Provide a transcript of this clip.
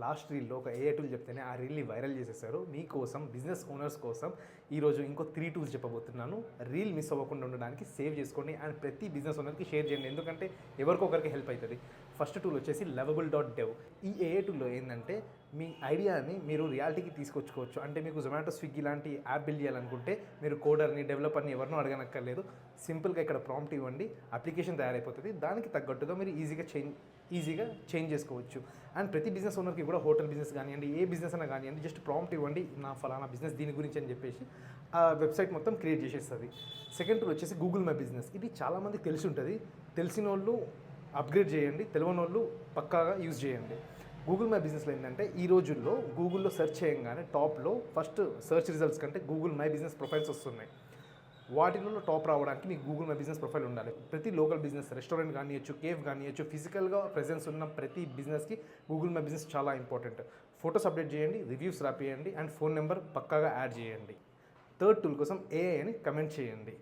Last రీల్లో ఒక AI tool చెప్తేనే ఆ రీల్ని వైరల్ చేసేసారు. మీకోసం బిజినెస్ ఓనర్స్ కోసం ఈరోజు ఇంకో 3 టూల్స్ చెప్పబోతున్నాను. రీల్ మిస్ అవ్వకుండా ఉండడానికి సేవ్ చేసుకోండి అండ్ ప్రతి బిజినెస్ ఓనర్కి షేర్ చేయండి, ఎందుకంటే ఎవరికొకరికి హెల్ప్ అవుతుంది. ఫస్ట్ టూల్ వచ్చేసి lovable.dev. ఈ ఏఐ టూల్లో ఏంటంటే మీ ఐడియాని మీరు రియాలిటీకి తీసుకొచ్చుకోవచ్చు. అంటే మీకు జొమాటో, స్విగ్గీ లాంటి యాప్ బిల్డ్ చేయాలనుకుంటే మీరు కోడర్ని, డెవలపర్ని ఎవరినో అడగనక్కర్లేదు. సింపుల్గా ఇక్కడ ప్రాంప్ట్ ఇవ్వండి, అప్లికేషన్ తయారైపోతుంది. దానికి తగ్గట్టుగా మీరు ఈజీగా చేంజ్ చేసుకోవచ్చు. అండ్ ప్రతి బిజినెస్ ఓనర్కి కూడా హోటల్ బిజినెస్ కానివ్వండి, ఏ బిజినెస్ అయినా కానివ్వండి, జస్ట్ ప్రాంప్ట్ ఇవ్వండి, నా ఫలానా బిజినెస్ దీని గురించి అని చెప్పేసి ఆ వెబ్సైట్ మొత్తం క్రియేట్ చేసేస్తుంది. సెకండ్ టూల్ వచ్చేసి గూగుల్ మై బిజినెస్. ఇది చాలామందికి తెలిసి ఉంటుంది. తెలిసిన వాళ్ళు అప్గ్రేడ్ చేయండి, తెలియని వాళ్ళు పక్కాగా యూజ్ చేయండి. గూగుల్ మై బిజినెస్లో ఏంటంటే ఈ రోజుల్లో గూగుల్లో సెర్చ్ చేయగానే టాప్లో ఫస్ట్ సెర్చ్ రిజల్ట్స్ కంటే గూగుల్ మై బిజినెస్ ప్రొఫైల్స్ వస్తున్నాయి. వాటిలో టాప్ రావడానికి మీకు గూగుల్ మై బిజినెస్ ప్రొఫైల్ ఉండాలి. ప్రతి లోకల్ బిజినెస్, రెస్టారెంట్ కానివ్వచ్చు, కేఫ్ కానివ్వచ్చు, ఫిజికల్గా ప్రెజెన్స్ ఉన్న ప్రతి బిజినెస్కి గూగుల్ మై బిజినెస్ చాలా ఇంపార్టెంట్. ఫొటోస్ అప్డేట్ చేయండి, రివ్యూస్ రాపియండి అండ్ ఫోన్ నెంబర్ పక్కాగా యాడ్ చేయండి. థర్డ్ టూల్ కోసం ఏఐ అని కమెంట్ చేయండి.